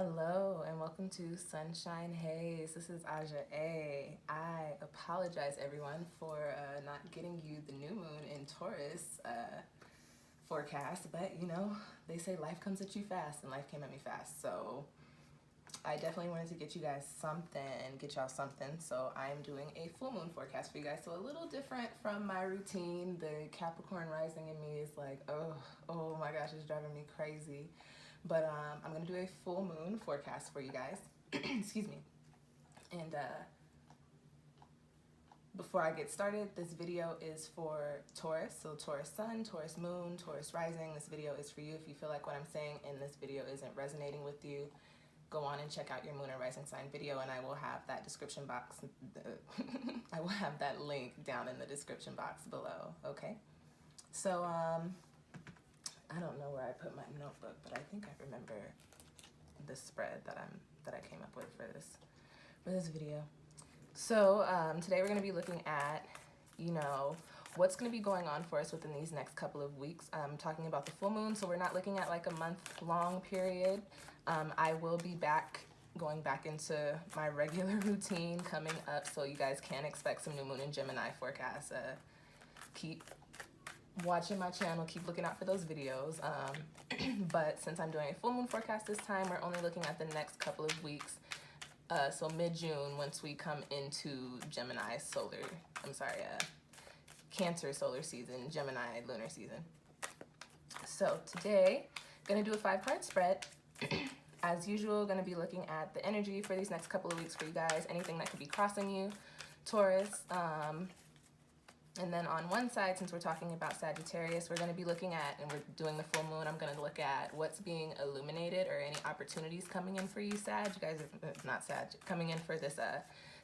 Hello and welcome to Sunshine Haze. This is Aja A. I apologize everyone for not getting you the new moon in Taurus forecast, but you know, they say life comes at you fast and life came at me fast. So I definitely wanted to get you guys something, get y'all something. So I'm doing a full moon forecast for you guys. So a little different from my routine. The Capricorn rising in me is like, oh my gosh, it's driving me crazy. But I'm going to do a full moon forecast for you guys. Excuse me. And before I get started, this video is for Taurus. So Taurus sun, Taurus moon, Taurus rising. This video is for you. If you feel like what I'm saying in this video isn't resonating with you, go on and check out your moon and rising sign video, and I will have that description box. I will have that link down in the description box below. Okay. So I don't know where I put my notebook, but I think I remember the spread that I came up with for this video. So today we're going to be looking at, you know, what's going to be going on for us within these next couple of weeks. I'm talking about the full moon, so we're not looking at like a month-long period. I will be going back into my regular routine coming up, so you guys can expect some new moon and Gemini forecasts. Keep watching my channel, keep looking out for those videos. But since I'm doing a full moon forecast this time, we're only looking at the next couple of weeks. So mid-June, once we come into Gemini Cancer solar season, Gemini lunar season. So today, gonna do a 5-card spread. As usual, gonna be looking at the energy for these next couple of weeks for you guys, anything that could be crossing you, Taurus. And then on one side, since we're talking about Sagittarius, we're going to be looking at, and we're doing the full moon, I'm going to look at what's being illuminated or any opportunities coming in for you, Sag. You guys are not Sag, coming in for this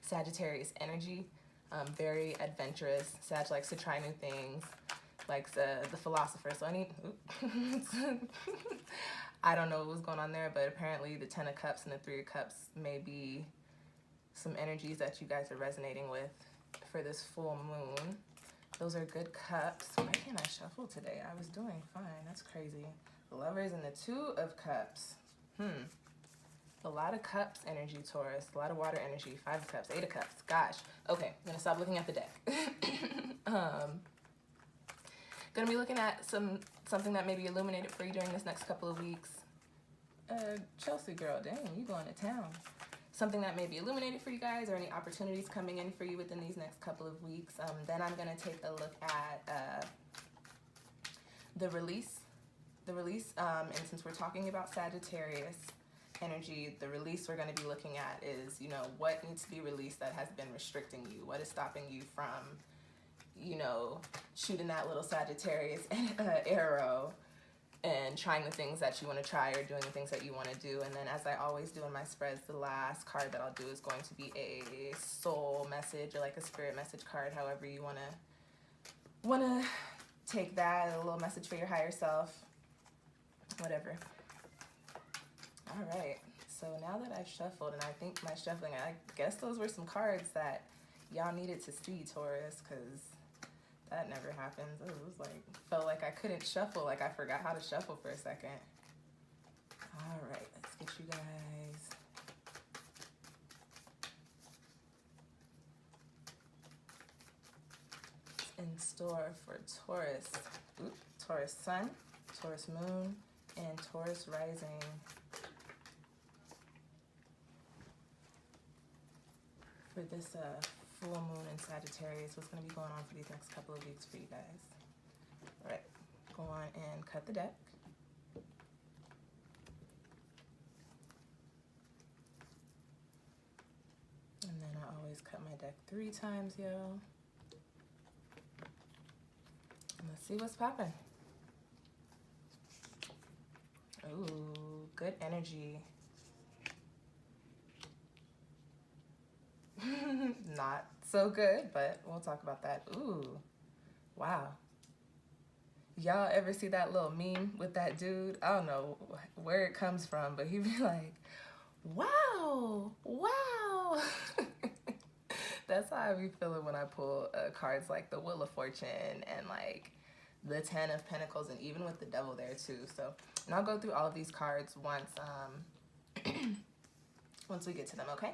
Sagittarius energy. Very adventurous. Sag likes to try new things, likes the philosopher. So I don't know what was going on there, but apparently the 10 of Cups and the 3 of Cups may be some energies that you guys are resonating with for this full moon. Those are good cups. Why can't I shuffle today? I was doing fine. That's crazy. The Lovers and the 2 of Cups. A lot of cups energy, Taurus. A lot of water energy. 5 of Cups, 8 of Cups. Gosh. Okay, I'm going to stop looking at the deck. Going to be looking at something that may be illuminated for you during this next couple of weeks. Chelsea girl, dang, you going to town. Something that may be illuminated for you guys, or any opportunities coming in for you within these next couple of weeks. Then I'm going to take a look at the release. And since we're talking about Sagittarius energy, the release we're going to be looking at is, you know, what needs to be released that has been restricting you. What is stopping you from, you know, shooting that little Sagittarius arrow and trying the things that you want to try or doing the things that you want to do. And then, as I always do in my spreads, the last card that I'll do is going to be a soul message or like a spirit message card, however you want to take that, a little message for your higher self, whatever. All right, so now that I've shuffled, and I think my shuffling, I guess those were some cards that y'all needed to see, Taurus, because that never happens. It was like, felt like I couldn't shuffle, like I forgot how to shuffle for a second. All right, let's get you guys. In store for Taurus. Taurus sun, Taurus moon, and Taurus rising. For this full moon in Sagittarius, what's going to be going on for these next couple of weeks for you guys. All right, go on and cut the deck. And then I always cut my deck 3 times, yo. And let's see what's popping. Ooh, good energy. Not so good, but we'll talk about that. Ooh, wow. Y'all ever see that little meme with that dude? I don't know where it comes from, but he'd be like, wow, wow. That's how I be feeling when I pull cards like the Wheel of Fortune and like the 10 of Pentacles, and even with the Devil there too. So, and I'll go through all of these cards once once we get to them, okay?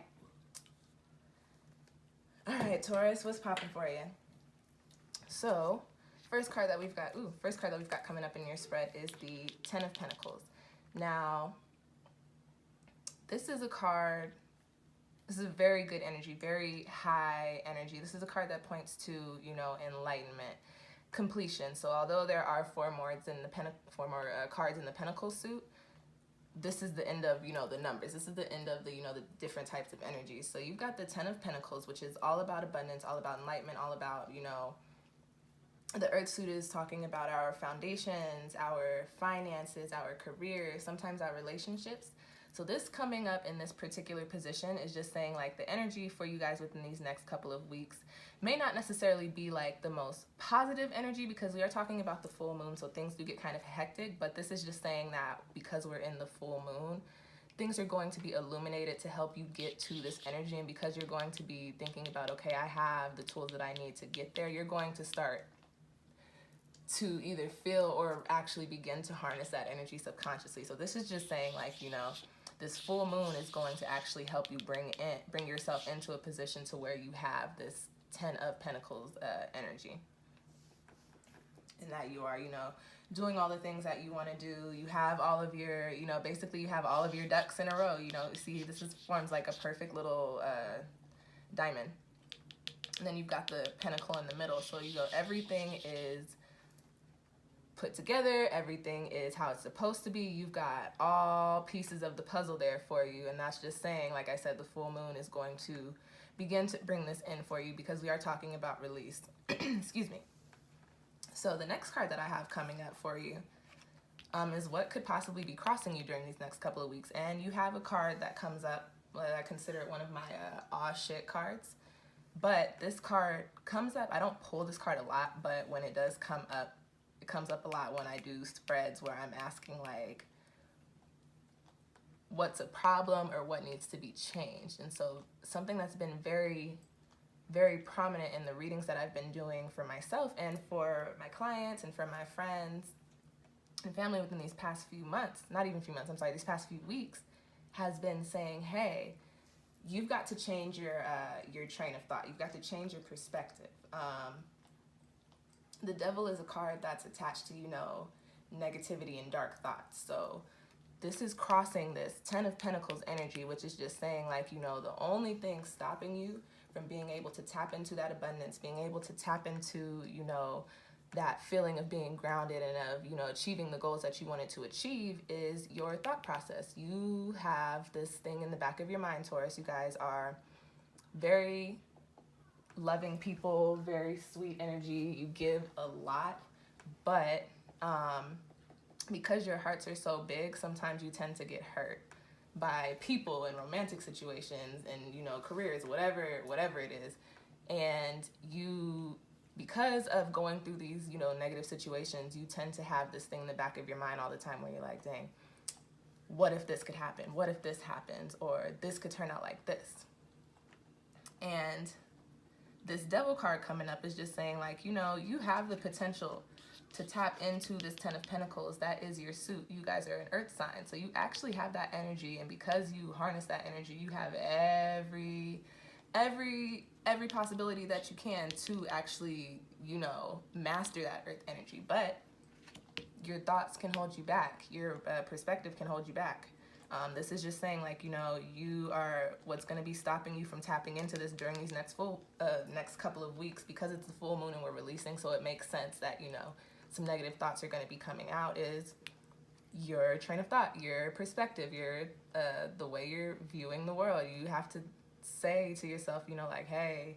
All right, Taurus, what's popping for you? So, first card that we've got coming up in your spread is the Ten of Pentacles. Now, this is a card, this is very good energy, very high energy. This is a card that points to, you know, enlightenment, completion. So although there are four more cards in the Pentacle suit, this is the end of, you know, the numbers. This is the end of the, you know, the different types of energies. So you've got the Ten of Pentacles, which is all about abundance, all about enlightenment, all about, you know, the Earth suit is talking about our foundations, our finances, our career, sometimes our relationships. So this coming up in this particular position is just saying like the energy for you guys within these next couple of weeks may not necessarily be like the most positive energy, because we are talking about the full moon, so things do get kind of hectic. But this is just saying that because we're in the full moon, things are going to be illuminated to help you get to this energy. And because you're going to be thinking about, okay, I have the tools that I need to get there, you're going to start to either feel or actually begin to harness that energy subconsciously. So this is just saying like, you know, this full moon is going to actually help you bring yourself into a position to where you have this Ten of Pentacles energy. And that you are, you know, doing all the things that you want to do. You have all of your, you know, basically you have all of your ducks in a row. You know, see, this forms like a perfect little diamond. And then you've got the pentacle in the middle. So you go, everything is put together, everything is how it's supposed to be. You've got all pieces of the puzzle there for you. And that's just saying, like I said, the full moon is going to begin to bring this in for you, because we are talking about release. Excuse me. So the next card that I have coming up for you is what could possibly be crossing you during these next couple of weeks. And you have a card that comes up, well, I consider it one of my aw shit cards. But this card comes up, I don't pull this card a lot, but when it does come up, it comes up a lot when I do spreads where I'm asking like, what's a problem or what needs to be changed. And so something that's been very, very prominent in the readings that I've been doing for myself and for my clients and for my friends and family within these past few months, not even few months, I'm sorry, these past few weeks, has been saying, hey, you've got to change your train of thought. You've got to change your perspective. The devil is a card that's attached to, you know, negativity and dark thoughts. So this is crossing this Ten of Pentacles energy, which is just saying like, you know, the only thing stopping you from being able to tap into that abundance, being able to tap into, you know, that feeling of being grounded and of, you know, achieving the goals that you wanted to achieve is your thought process. You have this thing in the back of your mind, Taurus. You guys are very loving people, very sweet energy. You give a lot, but because your hearts are so big, sometimes you tend to get hurt by people in romantic situations and, you know, careers, whatever it is. And you, because of going through these, you know, negative situations, you tend to have this thing in the back of your mind all the time where you're like, dang, what if this could happen? What if this happens? Or this could turn out like this. And this devil card coming up is just saying like, you know, you have the potential to tap into this Ten of Pentacles. That is your suit. You guys are an earth sign. So you actually have that energy. And because you harness that energy, you have every possibility that you can to actually, you know, master that earth energy. But your thoughts can hold you back. Your perspective can hold you back. This is just saying like, you know, you are, what's going to be stopping you from tapping into this during these next couple of weeks, because it's the full moon and we're releasing. So it makes sense that, you know, some negative thoughts are going to be coming out, is your train of thought, your perspective, your the way you're viewing the world. You have to say to yourself, you know, like, hey,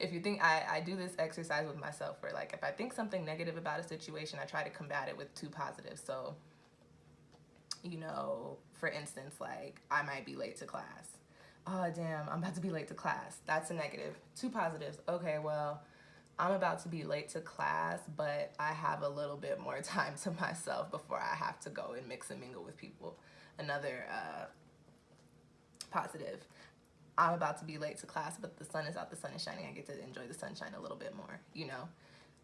if you think, I do this exercise with myself where like, if I think something negative about a situation, I try to combat it with two positives. So, you know, for instance, like I might be late to class. Oh, damn, I'm about to be late to class. That's a negative. Two positives. Okay, well, I'm about to be late to class, but I have a little bit more time to myself before I have to go and mix and mingle with people. Another positive. I'm about to be late to class, but the sun is out, the sun is shining. I get to enjoy the sunshine a little bit more, you know.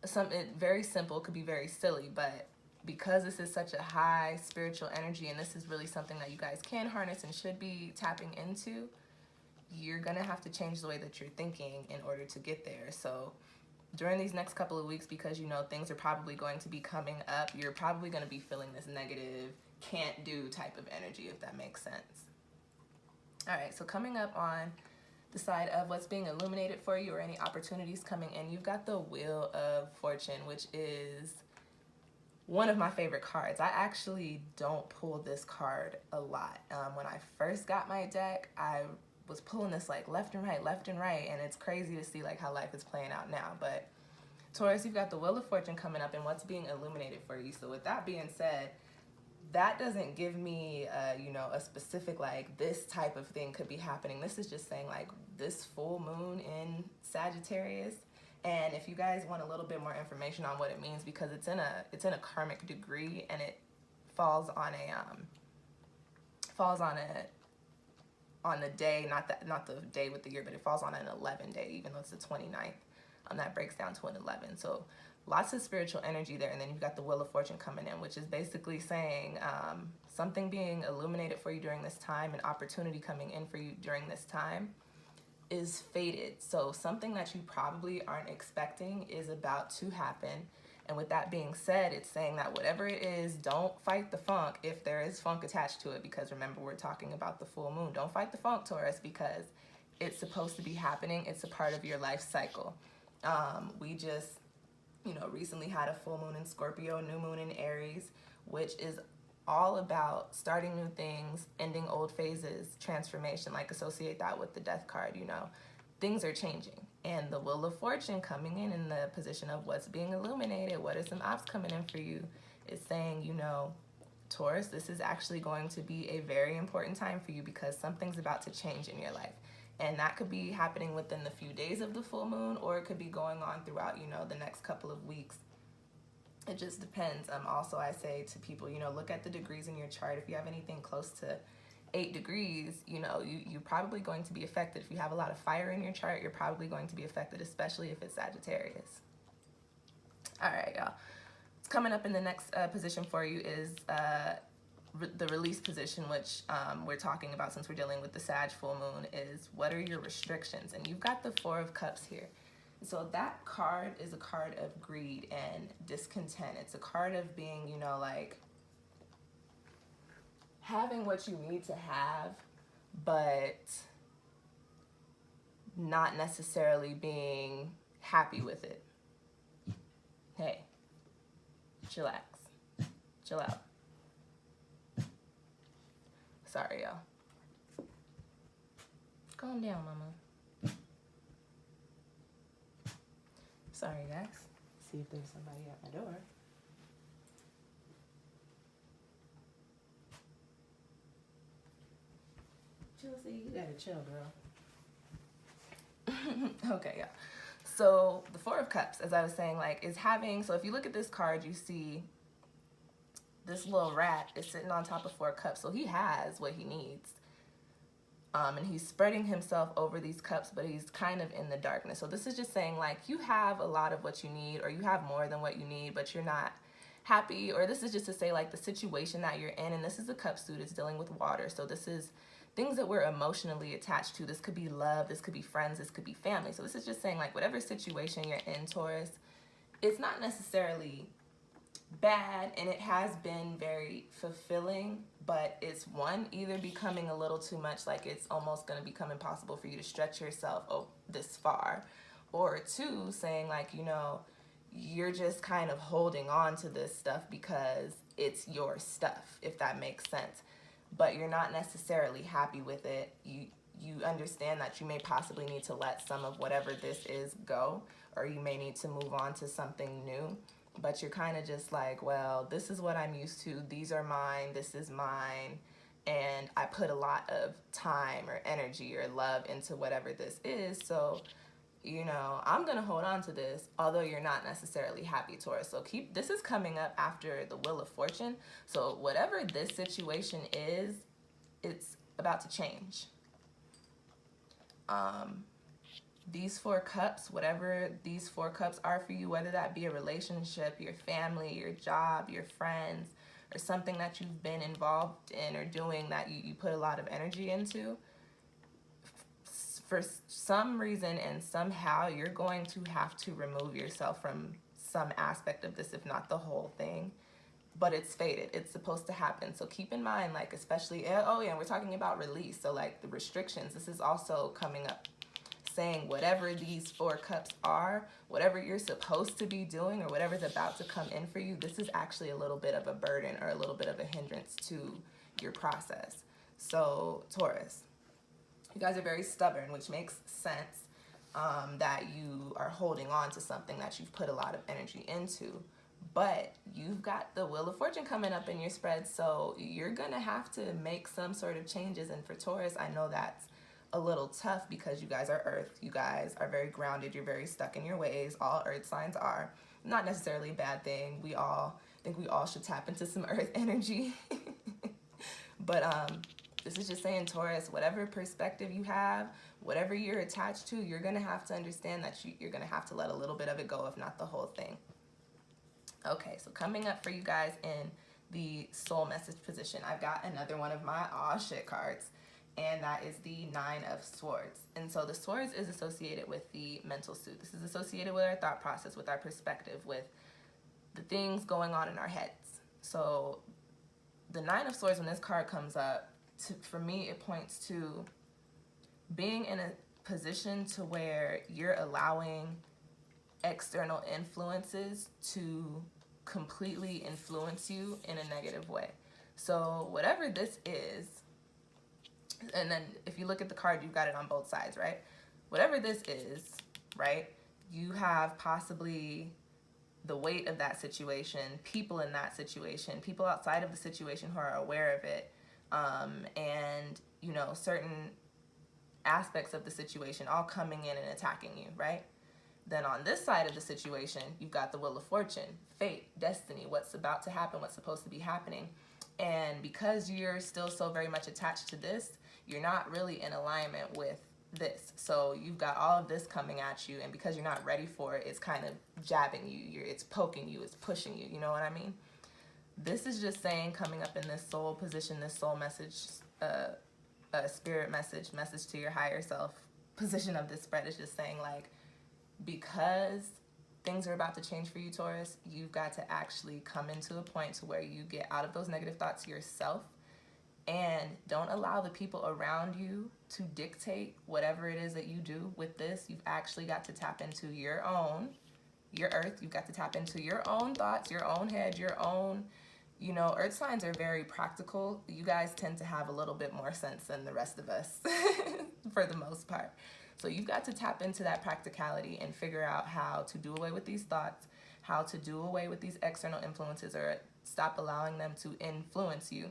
Something very simple, could be very silly, but because this is such a high spiritual energy, and this is really something that you guys can harness and should be tapping into, you're gonna have to change the way that you're thinking in order to get there. So during these next couple of weeks, because you know things are probably going to be coming up, you're probably going to be feeling this negative, can't do type of energy, if that makes sense. All right, so coming up on the side of what's being illuminated for you or any opportunities coming in, you've got the Wheel of Fortune, which is one of my favorite cards. I actually don't pull this card a lot. When I first got my deck, I was pulling this like left and right, and it's crazy to see like how life is playing out now. But Taurus, you've got the Wheel of Fortune coming up and what's being illuminated for you. So with that being said, that doesn't give me you know, a specific like this type of thing could be happening. This is just saying like this full moon in Sagittarius. And if you guys want a little bit more information on what it means, because it's in a karmic degree, and it falls on the day, not the day with the year, but it falls on an 11 day, even though it's the 29th. That breaks down to an 11. So lots of spiritual energy there. And then you've got the Wheel of Fortune coming in, which is basically saying something being illuminated for you during this time, an opportunity coming in for you during this time is fated. So something that you probably aren't expecting is about to happen. And with that being said, it's saying that whatever it is, don't fight the funk if there is funk attached to it, because remember, we're talking about the full moon. Don't fight the funk, Taurus, because it's supposed to be happening. It's a part of your life cycle. We just, you know, recently had a full moon in Scorpio, new moon in Aries, which is all about starting new things, ending old phases, transformation. Like associate that with the Death card, you know. Things are changing. And the Wheel of Fortune coming in the position of what's being illuminated, what are some ops coming in for you, is saying, you know, Taurus, this is actually going to be a very important time for you because something's about to change in your life. And that could be happening within the few days of the full moon, or it could be going on throughout, you know, the next couple of weeks. It just depends. Also, I say to people, you know, look at the degrees in your chart. If you have anything close to 8 degrees, you know, you're probably going to be affected. If you have a lot of fire in your chart, you're probably going to be affected, especially if it's Sagittarius. All right, y'all. Coming up in the next position for you is the release position, which we're talking about since we're dealing with the Sag full moon, is what are your restrictions? And you've got the Four of Cups here. So that card is a card of greed and discontent. It's a card of being, you know, like having what you need to have, but not necessarily being happy with it. Hey, chillax, chill out. Sorry, y'all. Calm down, mama. Sorry, guys. See if there's somebody at my door. Chelsea, you gotta chill, girl. Okay, yeah. So the Four of Cups, as I was saying, like, is having, so if you look at this card, you see this little rat is sitting on top of 4 cups. So he has what he needs. And he's spreading himself over these cups, but he's kind of in the darkness. So this is just saying, like, you have a lot of what you need, or you have more than what you need, but you're not happy. Or this is just to say, like, the situation that you're in, and this is a cup suit, it's dealing with water. So this is things that we're emotionally attached to. This could be love, this could be friends, this could be family. So this is just saying, like, whatever situation you're in, Taurus, it's not necessarily bad, and it has been very fulfilling, but it's either becoming a little too much, like it's almost going to become impossible for you to stretch yourself this far, or 2, saying, like, you know, you're just kind of holding on to this stuff because it's your stuff, if that makes sense, but you're not necessarily happy with it. You understand that you may possibly need to let some of whatever this is go, or you may need to move on to something new. But you're kind of just like, well, this is what I'm used to. These are mine. This is mine. And I put a lot of time or energy or love into whatever this is. So, you know, I'm going to hold on to this, although you're not necessarily happy, Taurus. So this is coming up after the Wheel of Fortune. So whatever this situation is, it's about to change. these 4 cups, whatever these 4 cups are for you, whether that be a relationship, your family, your job, your friends, or something that you've been involved in or doing that you put a lot of energy into, for some reason and somehow you're going to have to remove yourself from some aspect of this, if not the whole thing. But it's fated. It's supposed to happen. So keep in mind, like, especially, oh yeah, we're talking about release. So like the restrictions, this is also coming up, saying whatever these 4 cups are, whatever you're supposed to be doing or whatever's about to come in for you, this is actually a little bit of a burden or a little bit of a hindrance to your process. So Taurus, you guys are very stubborn, which makes sense, that you are holding on to something that you've put a lot of energy into. But you've got the Wheel of Fortune coming up in your spread, so you're gonna have to make some sort of changes. And for Taurus, I know that's a little tough because you guys are Earth. You guys are very grounded. You're very stuck in your ways. All Earth signs are. Not necessarily a bad thing. I think we all should tap into some Earth energy. But this is just saying, Taurus, whatever perspective you have, whatever you're attached to, you're gonna have to understand that you're gonna have to let a little bit of it go, if not the whole thing. Okay, so coming up for you guys in the soul message position, I've got another one of my aw shit cards, and that is the 9 of Swords. And so the Swords is associated with the mental suit. This is associated with our thought process, with our perspective, with the things going on in our heads. So the 9 of Swords, when this card comes up, for me, it points to being in a position to where you're allowing external influences to completely influence you in a negative way. So whatever this is, and then if you look at the card, you've got it on both sides, right? Whatever this is, right, you have possibly the weight of that situation, people in that situation, people outside of the situation who are aware of it, and, you know, certain aspects of the situation all coming in and attacking you, right? Then on this side of the situation, you've got the Wheel of Fortune, fate, destiny, what's about to happen, what's supposed to be happening. And because you're still so very much attached to this, you're not really in alignment with this. So you've got all of this coming at you, and because you're not ready for it, it's kind of jabbing you, it's poking you, it's pushing you, you know what I mean? This is just saying, coming up in this soul position, this soul message, spirit message to your higher self position of this spread is just saying, like, because things are about to change for you, Taurus, you've got to actually come into a point to where you get out of those negative thoughts yourself and don't allow the people around you to dictate whatever it is that you do with this. You've actually got to tap into your Earth. You've got to tap into your own thoughts, your own head, your own, you know, Earth signs are very practical. You guys tend to have a little bit more sense than the rest of us for the most part. So you've got to tap into that practicality and figure out how to do away with these thoughts, how to do away with these external influences or stop allowing them to influence you,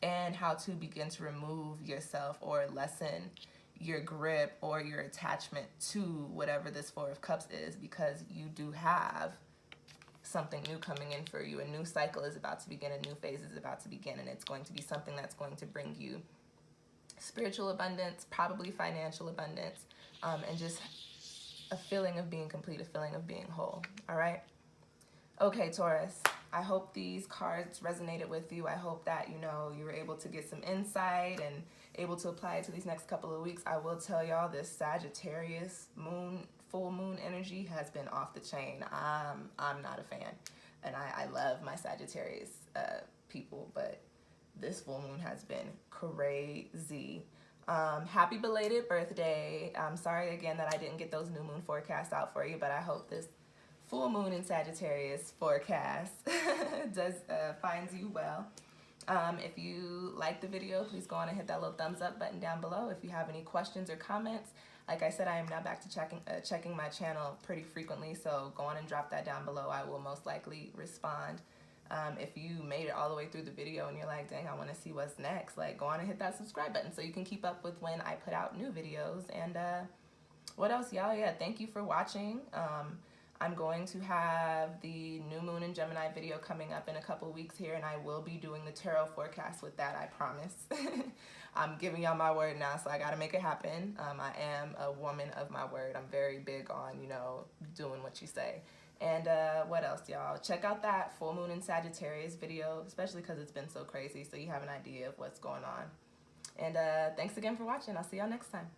and how to begin to remove yourself or lessen your grip or your attachment to whatever this 4 of Cups is, because you do have something new coming in for you. A new cycle is about to begin, a new phase is about to begin, and it's going to be something that's going to bring you spiritual abundance, probably financial abundance, and just a feeling of being complete, a feeling of being whole. All right? Okay, Taurus, I hope these cards resonated with you. I hope that, you know, you were able to get some insight and able to apply it to these next couple of weeks. I will tell y'all, this Sagittarius full moon energy has been off the chain. I'm not a fan, and I love my Sagittarius people, but this full moon has been crazy. Happy belated birthday. I'm sorry again that I didn't get those new moon forecasts out for you, but I hope this full moon in Sagittarius forecast finds you well. If you like the video, please go on and hit that little thumbs up button down below. If you have any questions or comments, like I said, I am now back to checking my channel pretty frequently, so go on and drop that down below. I will most likely respond. If you made it all the way through the video and you're like, dang, I want to see what's next, like, go on and hit that subscribe button so you can keep up with when I put out new videos. And what else, y'all? Yeah, thank you for watching. I'm going to have the new moon in Gemini video coming up in a couple weeks here, and I will be doing the tarot forecast with that, I promise. I'm giving y'all my word now, so I gotta make it happen. I am a woman of my word. I'm very big on, you know, doing what you say. And what else, y'all? Check out that full moon in Sagittarius video, especially because it's been so crazy, so you have an idea of what's going on. And thanks again for watching. I'll see y'all next time.